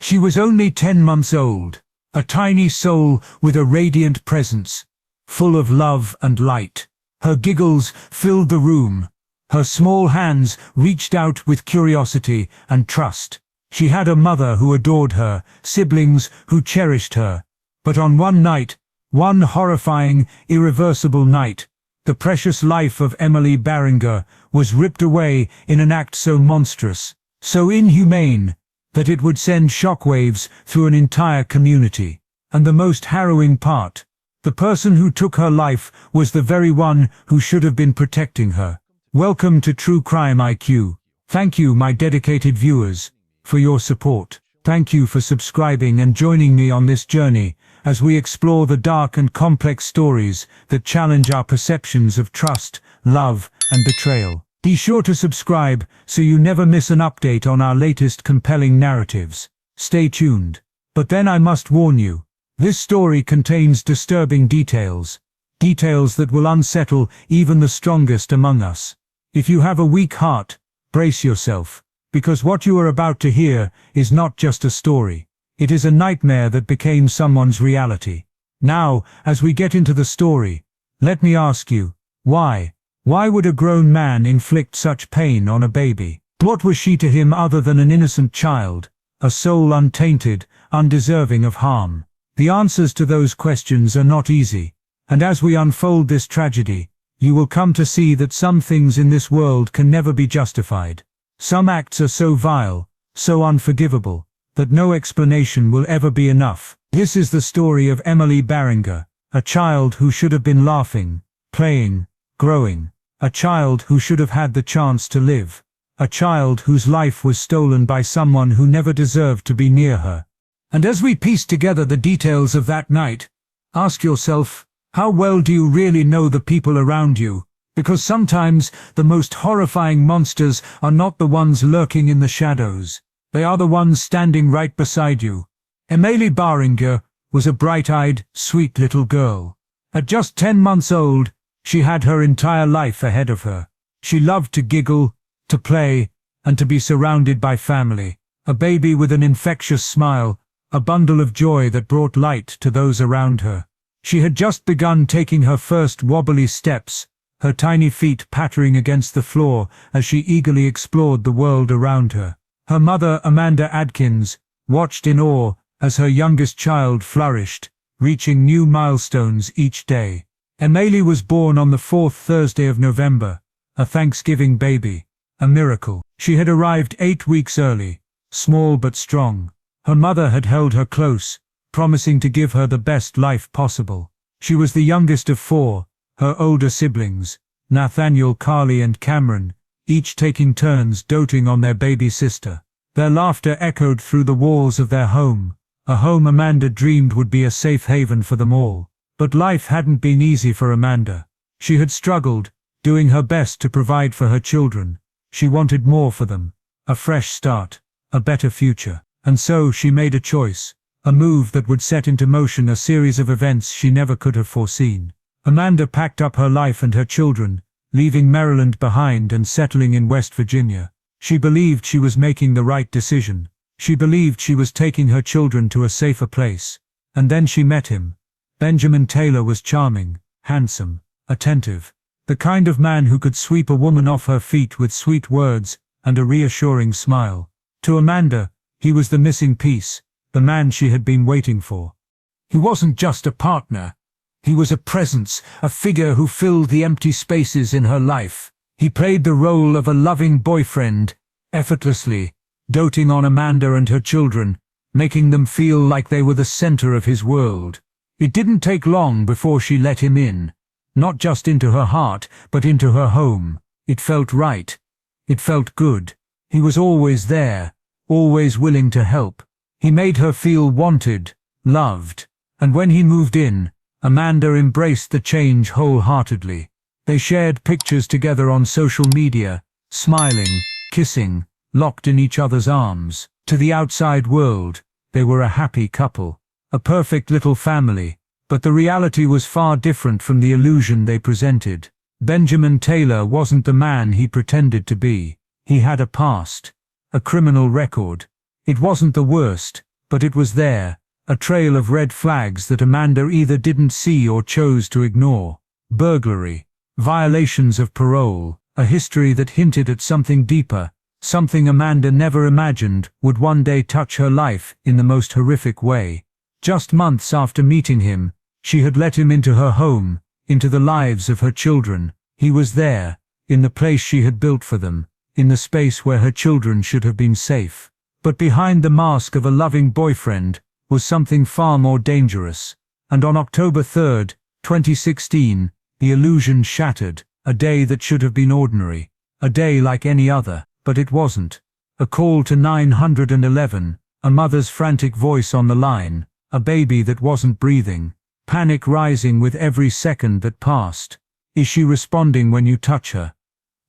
She was only 10 months old, a tiny soul with a radiant presence, full of love and light. Her giggles filled the room. Her small hands reached out with curiosity and trust. She had a mother who adored her, siblings who cherished her. But on one night, one horrifying, irreversible night, the precious life of Emmaleigh Barringer was ripped away in an act so monstrous, so inhumane, that it would send shockwaves through an entire community. And the most harrowing part, the person who took her life was the very one who should have been protecting her. Welcome to True Crime IQ. Thank you, my dedicated viewers, for your support. Thank you for subscribing and joining me on this journey as we explore the dark and complex stories that challenge our perceptions of trust, love, and betrayal. Be sure to subscribe so you never miss an update on our latest compelling narratives. Stay tuned. But then I must warn you, this story contains disturbing details that will unsettle even the strongest among us. If you have a weak heart, brace yourself, because what you are about to hear is not just a story. It is a nightmare that became someone's reality. Now, as we get into the story, let me ask you, why? Why would a grown man inflict such pain on a baby? What was she to him other than an innocent child, a soul untainted, undeserving of harm? The answers to those questions are not easy, and as we unfold this tragedy, you will come to see that some things in this world can never be justified. Some acts are so vile, so unforgivable, that no explanation will ever be enough. This is the story of Emmaleigh Barringer, a child who should have been laughing, playing, growing, a child who should have had the chance to live, a child whose life was stolen by someone who never deserved to be near her. And as we piece together the details of that night, ask yourself, how well do you really know the people around you? Because sometimes the most horrifying monsters are not the ones lurking in the shadows. They are the ones standing right beside you. Emmaleigh Barringer was a bright-eyed, sweet little girl. At just 10 months old, she had her entire life ahead of her. She loved to giggle, to play, and to be surrounded by family. A baby with an infectious smile, a bundle of joy that brought light to those around her. She had just begun taking her first wobbly steps, her tiny feet pattering against the floor as she eagerly explored the world around her. Her mother, Amanda Adkins, watched in awe as her youngest child flourished, reaching new milestones each day. Emmaleigh was born on the 4th Thursday of November, a Thanksgiving baby, a miracle. She had arrived 8 weeks early, small but strong. Her mother had held her close, promising to give her the best life possible. She was the youngest of 4, her older siblings, Nathaniel, Carly and Cameron, each taking turns doting on their baby sister. Their laughter echoed through the walls of their home, a home Amanda dreamed would be a safe haven for them all. But life hadn't been easy for Amanda. She had struggled, doing her best to provide for her children. She wanted more for them, a fresh start, a better future. And so she made a choice, a move that would set into motion a series of events she never could have foreseen. Amanda packed up her life and her children, leaving Maryland behind and settling in West Virginia. She believed she was making the right decision. She believed she was taking her children to a safer place. And then she met him. Benjamin Taylor was charming, handsome, attentive, the kind of man who could sweep a woman off her feet with sweet words and a reassuring smile. To Amanda, he was the missing piece, the man she had been waiting for. He wasn't just a partner. He was a presence, a figure who filled the empty spaces in her life. He played the role of a loving boyfriend, effortlessly, doting on Amanda and her children, making them feel like they were the center of his world. It didn't take long before she let him in, not just into her heart, but into her home. It felt right. It felt good. He was always there, always willing to help. He made her feel wanted, loved. And when he moved in, Amanda embraced the change wholeheartedly. They shared pictures together on social media, smiling, kissing, locked in each other's arms. To the outside world, they were a happy couple, a perfect little family. But the reality was far different from the illusion they presented. Benjamin Taylor wasn't the man he pretended to be. He had a past, a criminal record. It wasn't the worst, But it was there, a trail of red flags that Amanda either didn't see or chose to ignore. Burglary, violations of parole, a history that hinted at something deeper, something Amanda never imagined would one day touch her life in the most horrific way. Just months after meeting him, she had let him into her home, into the lives of her children. He was there, in the place she had built for them, in the space where her children should have been safe. But behind the mask of a loving boyfriend was something far more dangerous. And on October 3rd, 2016, the illusion shattered, a day that should have been ordinary, a day like any other, but it wasn't. A call to 911, a mother's frantic voice on the line, a baby that wasn't breathing, panic rising with every second that passed. Is she responding when you touch her?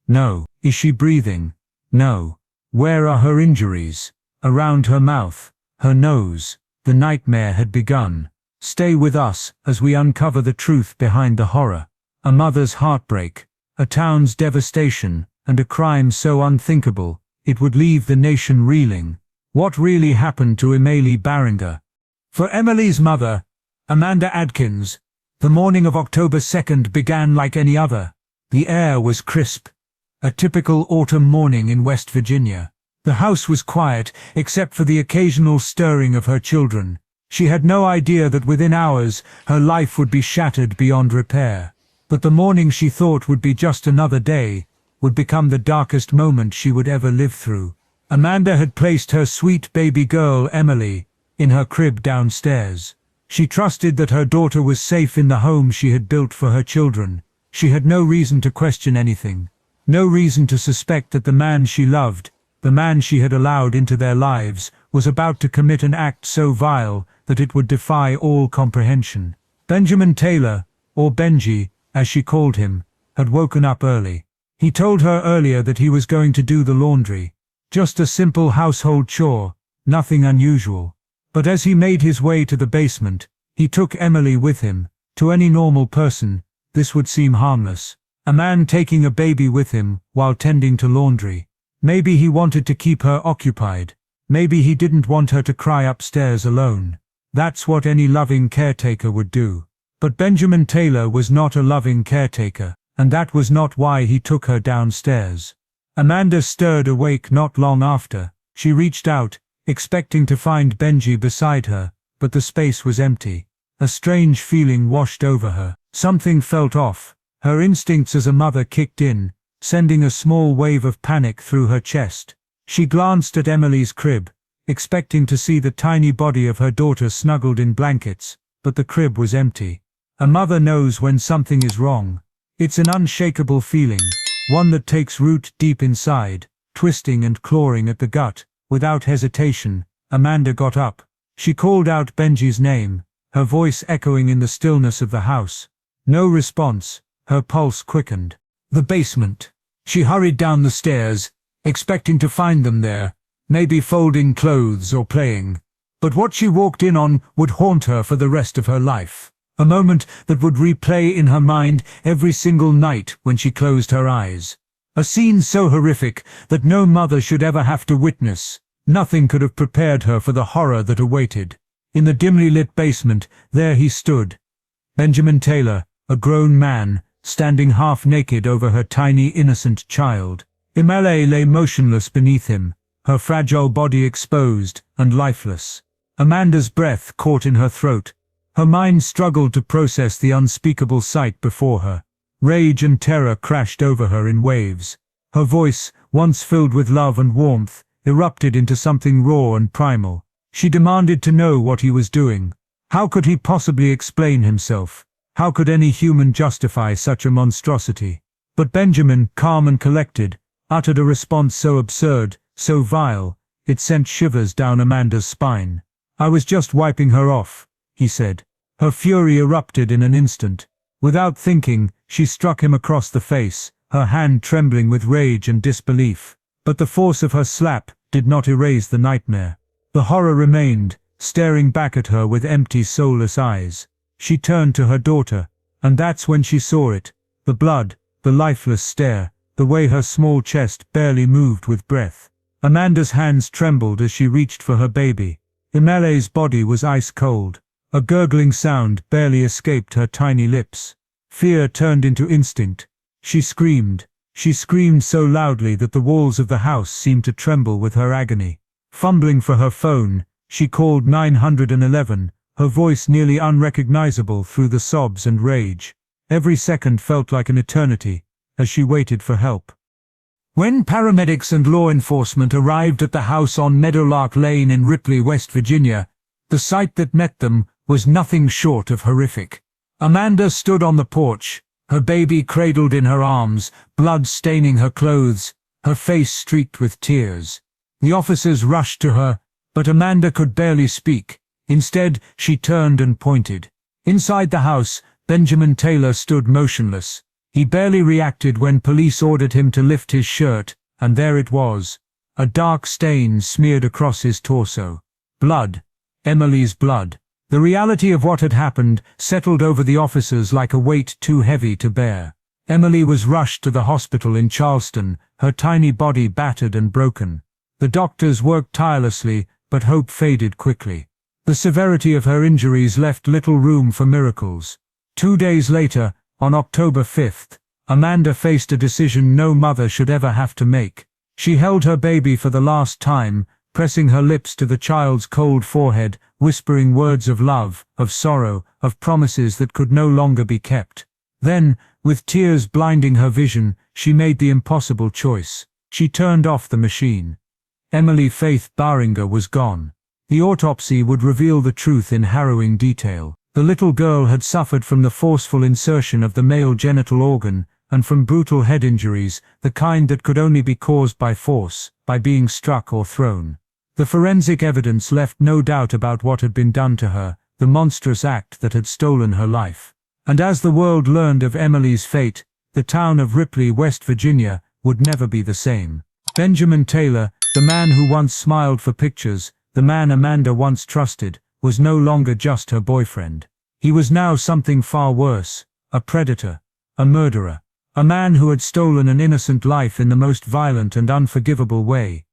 No. Is she breathing? No. Where are her injuries? Around her mouth, her nose. The nightmare had begun. Stay with us as we uncover the truth behind the horror. A mother's heartbreak, a town's devastation, and a crime so unthinkable, it would leave the nation reeling. What really happened to Emmaleigh Barringer? For Emmaleig's mother, Amanda Adkins, the morning of October 2nd began like any other. The air was crisp. A typical autumn morning in West Virginia. The house was quiet, except for the occasional stirring of her children. She had no idea that within hours her life would be shattered beyond repair. But the morning she thought would be just another day would become the darkest moment she would ever live through. Amanda had placed her sweet baby girl, Emmaleigh, in her crib downstairs. She trusted that her daughter was safe in the home she had built for her children. She had no reason to question anything. No reason to suspect that the man she loved, the man she had allowed into their lives, was about to commit an act so vile that it would defy all comprehension. Benjamin Taylor, or Benji, as she called him, had woken up early. He told her earlier that he was going to do the laundry. Just a simple household chore, nothing unusual. But as he made his way to the basement, he took Emmaleigh with him. To any normal person, this would seem harmless. A man taking a baby with him while tending to laundry. Maybe he wanted to keep her occupied. Maybe he didn't want her to cry upstairs alone. That's what any loving caretaker would do. But Benjamin Taylor was not a loving caretaker, and that was not why he took her downstairs. Amanda stirred awake not long after. She reached out, expecting to find Benji beside her, but the space was empty. A strange feeling washed over her. Something felt off. Her instincts as a mother kicked in, sending a small wave of panic through her chest. She glanced at Emmaleig's crib, expecting to see the tiny body of her daughter snuggled in blankets, but the crib was empty. A mother knows when something is wrong. It's an unshakable feeling, one that takes root deep inside, twisting and clawing at the gut. Without hesitation, Amanda got up. She called out Benji's name, her voice echoing in the stillness of the house. No response. Her pulse quickened. The basement. She hurried down the stairs, expecting to find them there, maybe folding clothes or playing. But what she walked in on would haunt her for the rest of her life. A moment that would replay in her mind every single night when she closed her eyes. A scene so horrific that no mother should ever have to witness. Nothing could have prepared her for the horror that awaited. In the dimly lit basement, there he stood. Benjamin Taylor, a grown man, standing half-naked over her tiny innocent child. Emmaleigh lay motionless beneath him, her fragile body exposed and lifeless. Amanda's breath caught in her throat. Her mind struggled to process the unspeakable sight before her. Rage and terror crashed over her in waves. Her voice, once filled with love and warmth, erupted into something raw and primal. She demanded to know what he was doing. How could he possibly explain himself? How could any human justify such a monstrosity? But Benjamin, calm and collected, uttered a response so absurd, so vile, it sent shivers down Amanda's spine. I was just wiping her off, he said. Her fury erupted in an instant. Without thinking, she struck him across the face, her hand trembling with rage and disbelief. But the force of her slap did not erase the nightmare. The horror remained, staring back at her with empty, soulless eyes. She turned to her daughter, and that's when she saw it. The blood, the lifeless stare, the way her small chest barely moved with breath. Amanda's hands trembled as she reached for her baby. Emmaleig's body was ice cold. A gurgling sound barely escaped her tiny lips. Fear turned into instinct. She screamed so loudly that the walls of the house seemed to tremble with her agony. Fumbling for her phone, she called 911, her voice nearly unrecognizable through the sobs and rage. Every second felt like an eternity, as she waited for help. When paramedics and law enforcement arrived at the house on Meadowlark Lane in Ripley, West Virginia, the sight that met them was nothing short of horrific. Amanda stood on the porch, her baby cradled in her arms, blood staining her clothes, her face streaked with tears. The officers rushed to her, but Amanda could barely speak. Instead, she turned and pointed. Inside the house, Benjamin Taylor stood motionless. He barely reacted when police ordered him to lift his shirt, and there it was, a dark stain smeared across his torso. Blood. Emmaleig's blood. The reality of what had happened settled over the officers like a weight too heavy to bear. Emmaleigh was rushed to the hospital in Charleston, her tiny body battered and broken. The doctors worked tirelessly, but hope faded quickly. The severity of her injuries left little room for miracles. 2 days later, on October 5th, Amanda faced a decision no mother should ever have to make. She held her baby for the last time, pressing her lips to the child's cold forehead, whispering words of love, of sorrow, of promises that could no longer be kept. Then, with tears blinding her vision, she made the impossible choice. She turned off the machine. Emmaleigh Faith Barringer was gone. The autopsy would reveal the truth in harrowing detail. The little girl had suffered from the forceful insertion of the male genital organ, and from brutal head injuries, the kind that could only be caused by force, by being struck or thrown. The forensic evidence left no doubt about what had been done to her, the monstrous act that had stolen her life. And as the world learned of Emmaleig's fate, the town of Ripley, West Virginia, would never be the same. Benjamin Taylor, the man who once smiled for pictures, the man Amanda once trusted, was no longer just her boyfriend. He was now something far worse, a predator, a murderer, a man who had stolen an innocent life in the most violent and unforgivable way.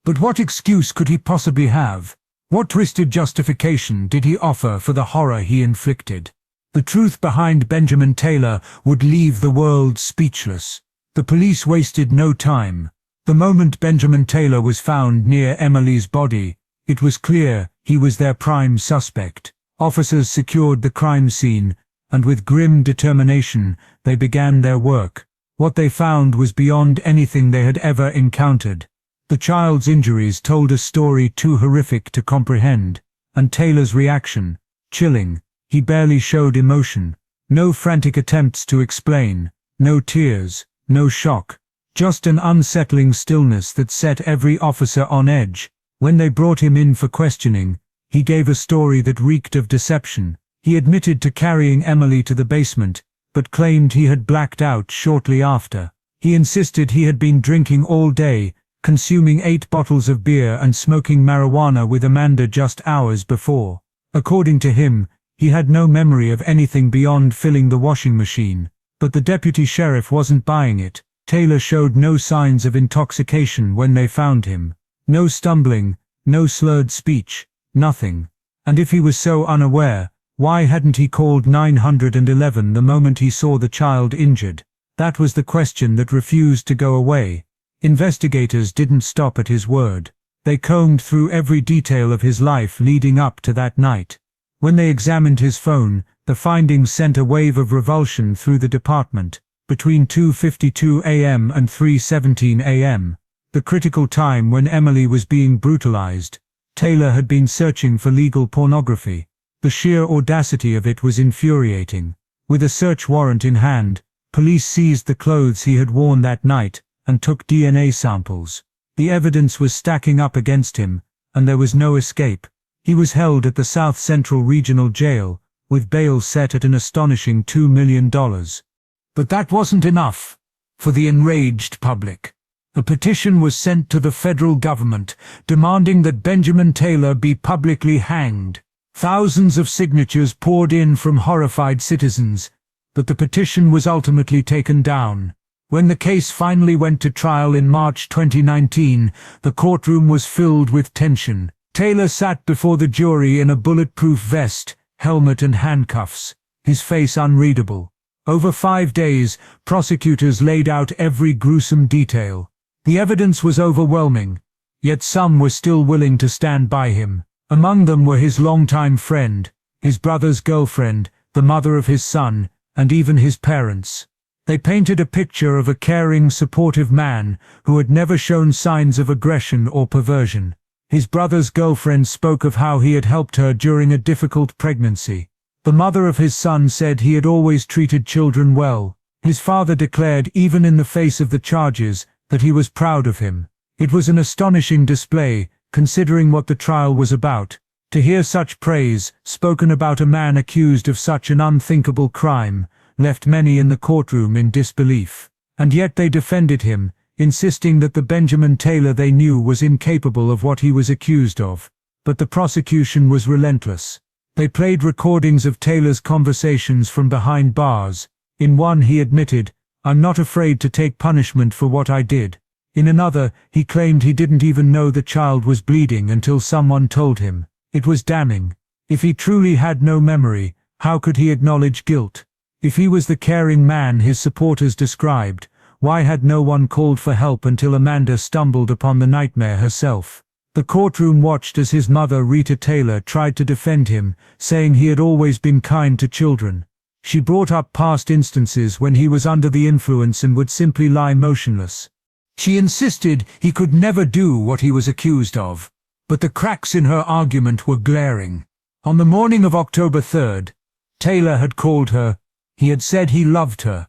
But what excuse could he possibly have? What twisted justification did he offer for the horror he inflicted? The truth behind Benjamin Taylor would leave the world speechless. The police wasted no time. The moment Benjamin Taylor was found near Emmaleig's body, it was clear he was their prime suspect. Officers secured the crime scene, and with grim determination, they began their work. What they found was beyond anything they had ever encountered. The child's injuries told a story too horrific to comprehend, and Taylor's reaction, chilling. He barely showed emotion. No frantic attempts to explain, no tears, no shock. Just an unsettling stillness that set every officer on edge. When they brought him in for questioning, he gave a story that reeked of deception. He admitted to carrying Emmaleigh to the basement, but claimed he had blacked out shortly after. He insisted he had been drinking all day, consuming 8 bottles of beer and smoking marijuana with Amanda just hours before. According to him, he had no memory of anything beyond filling the washing machine. But the deputy sheriff wasn't buying it. Taylor showed no signs of intoxication when they found him. No stumbling, no slurred speech, nothing. And if he was so unaware, why hadn't he called 911 the moment he saw the child injured? That was the question that refused to go away. Investigators didn't stop at his word. They combed through every detail of his life leading up to that night. When they examined his phone, the findings sent a wave of revulsion through the department. Between 2:52 a.m. and 3:17 a.m., the critical time when Emmaleigh was being brutalized, Taylor had been searching for legal pornography. The sheer audacity of it was infuriating. With a search warrant in hand, police seized the clothes he had worn that night and took DNA samples. The evidence was stacking up against him, and there was no escape. He was held at the South Central Regional Jail, with bail set at an astonishing $2 million. But that wasn't enough for the enraged public. A petition was sent to the federal government, demanding that Benjamin Taylor be publicly hanged. Thousands of signatures poured in from horrified citizens, but the petition was ultimately taken down. When the case finally went to trial in March 2019, the courtroom was filled with tension. Taylor sat before the jury in a bulletproof vest, helmet and handcuffs, his face unreadable. Over 5 days, prosecutors laid out every gruesome detail. The evidence was overwhelming, yet some were still willing to stand by him. Among them were his longtime friend, his brother's girlfriend, the mother of his son, and even his parents. They painted a picture of a caring, supportive man who had never shown signs of aggression or perversion. His brother's girlfriend spoke of how he had helped her during a difficult pregnancy. The mother of his son said he had always treated children well. His father declared, even in the face of the charges, that he was proud of him. It was an astonishing display, considering what the trial was about. To hear such praise, spoken about a man accused of such an unthinkable crime, left many in the courtroom in disbelief. And yet they defended him, insisting that the Benjamin Taylor they knew was incapable of what he was accused of. But the prosecution was relentless. They played recordings of Taylor's conversations from behind bars. In one he admitted, "I'm not afraid to take punishment for what I did." In another, he claimed he didn't even know the child was bleeding until someone told him. It was damning. If he truly had no memory, how could he acknowledge guilt? If he was the caring man his supporters described, why had no one called for help until Amanda stumbled upon the nightmare herself? The courtroom watched as his mother, Rita Taylor, tried to defend him, saying he had always been kind to children. She brought up past instances when he was under the influence and would simply lie motionless. She insisted he could never do what he was accused of. But the cracks in her argument were glaring. On the morning of October 3rd, Taylor had called her. He had said he loved her.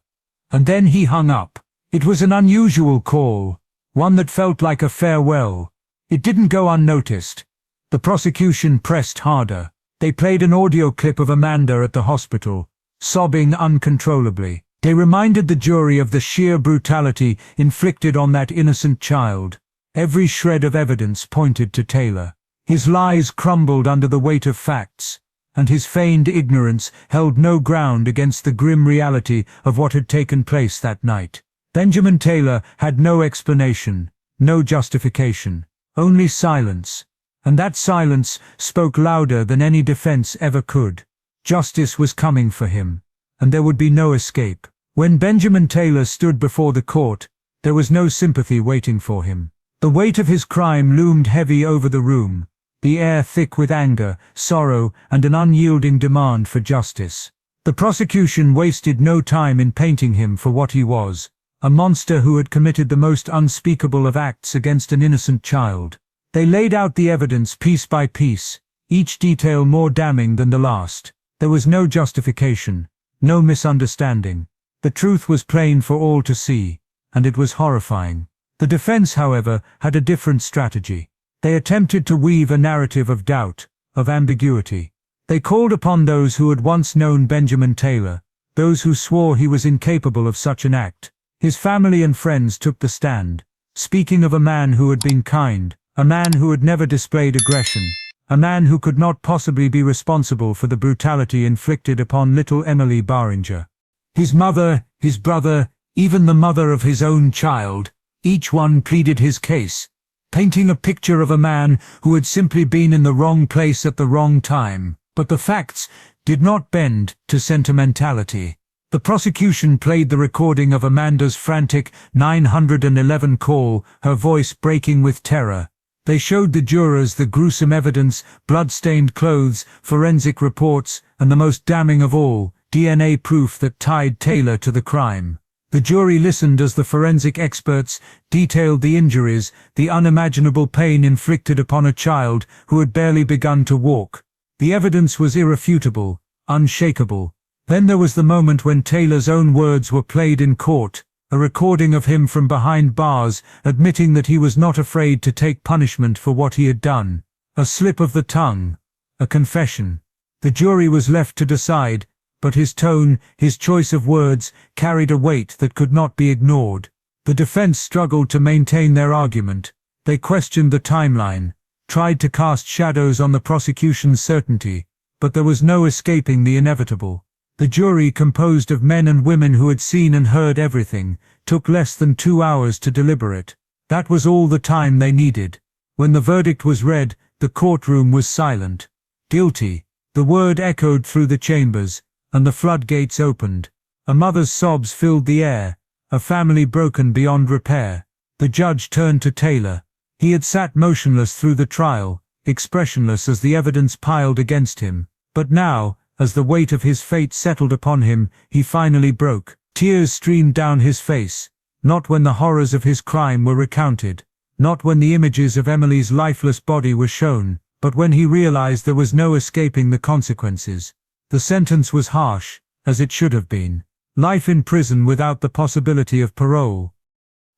And then he hung up. It was an unusual call, one that felt like a farewell. It didn't go unnoticed. The prosecution pressed harder. They played an audio clip of Amanda at the hospital, sobbing uncontrollably. They reminded the jury of the sheer brutality inflicted on that innocent child. Every shred of evidence pointed to Taylor. His lies crumbled under the weight of facts, and his feigned ignorance held no ground against the grim reality of what had taken place that night. Benjamin Taylor had no explanation, no justification, only silence, and that silence spoke louder than any defense ever could. Justice was coming for him, and there would be no escape. When Benjamin Taylor stood before the court, there was no sympathy waiting for him. The weight of his crime loomed heavy over the room, the air thick with anger, sorrow, and an unyielding demand for justice. The prosecution wasted no time in painting him for what he was, a monster who had committed the most unspeakable of acts against an innocent child. They laid out the evidence piece by piece, each detail more damning than the last. There was no justification, no misunderstanding. The truth was plain for all to see, and it was horrifying. The defense, however, had a different strategy. They attempted to weave a narrative of doubt, of ambiguity. They called upon those who had once known Benjamin Taylor, those who swore he was incapable of such an act. His family and friends took the stand, speaking of a man who had been kind, a man who had never displayed aggression, a man who could not possibly be responsible for the brutality inflicted upon little Emmaleigh Barringer. His mother, his brother, even the mother of his own child, each one pleaded his case, painting a picture of a man who had simply been in the wrong place at the wrong time. But the facts did not bend to sentimentality. The prosecution played the recording of Amanda's frantic 911 call, her voice breaking with terror. They showed the jurors the gruesome evidence, blood-stained clothes, forensic reports, and the most damning of all, DNA proof that tied Taylor to the crime. The jury listened as the forensic experts detailed the injuries, the unimaginable pain inflicted upon a child who had barely begun to walk. The evidence was irrefutable, unshakable. Then there was the moment when Taylor's own words were played in court, a recording of him from behind bars admitting that he was not afraid to take punishment for what he had done. A slip of the tongue, a confession. The jury was left to decide, but his tone, his choice of words, carried a weight that could not be ignored. The defense struggled to maintain their argument. They questioned the timeline, tried to cast shadows on the prosecution's certainty, but there was no escaping the inevitable. The jury, composed of men and women who had seen and heard everything, took less than 2 hours to deliberate. That was all the time they needed. When the verdict was read, The courtroom was silent. Guilty. The word echoed through the chambers, and the floodgates opened. A mother's sobs filled the air, a family broken beyond repair. The judge turned to Taylor. He had sat motionless through the trial, expressionless as the evidence piled against him. But now, as the weight of his fate settled upon him, he finally broke. Tears streamed down his face, not when the horrors of his crime were recounted, not when the images of Emmaleig's lifeless body were shown, but when he realized there was no escaping the consequences. The sentence was harsh, as it should have been. Life in prison without the possibility of parole.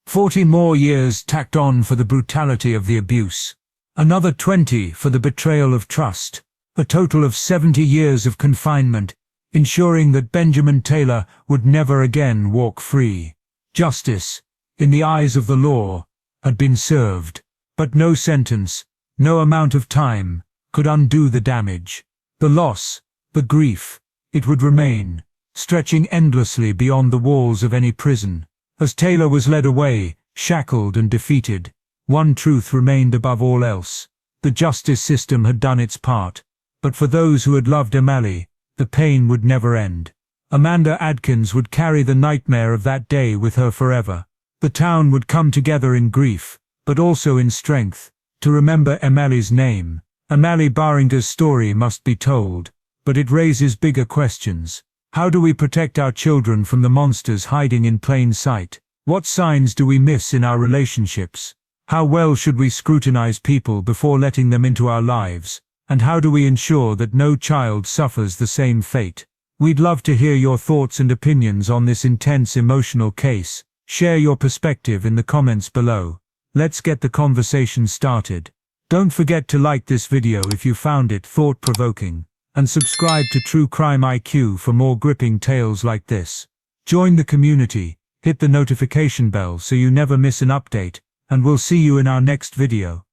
40 more years tacked on for the brutality of the abuse. Another 20 for the betrayal of trust. A total of 70 years of confinement, ensuring that Benjamin Taylor would never again walk free. Justice, in the eyes of the law, had been served, but no sentence, no amount of time, could undo the damage. The loss, the grief, it would remain, stretching endlessly beyond the walls of any prison. As Taylor was led away, shackled and defeated, one truth remained above all else. The justice system had done its part, but for those who had loved Emmaleigh, the pain would never end. Amanda Adkins would carry the nightmare of that day with her forever. The town would come together in grief, but also in strength, to remember Emmaleigh's name. Emmaleigh Barringer's story must be told, but it raises bigger questions. How do we protect our children from the monsters hiding in plain sight? What signs do we miss in our relationships? How well should we scrutinize people before letting them into our lives? And how do we ensure that no child suffers the same fate? We'd love to hear your thoughts and opinions on this intense emotional case. Share your perspective in the comments below. Let's get the conversation started. Don't forget to like this video if you found it thought-provoking, and subscribe to True Crime IQ for more gripping tales like this. Join the community, hit the notification bell so you never miss an update, and we'll see you in our next video.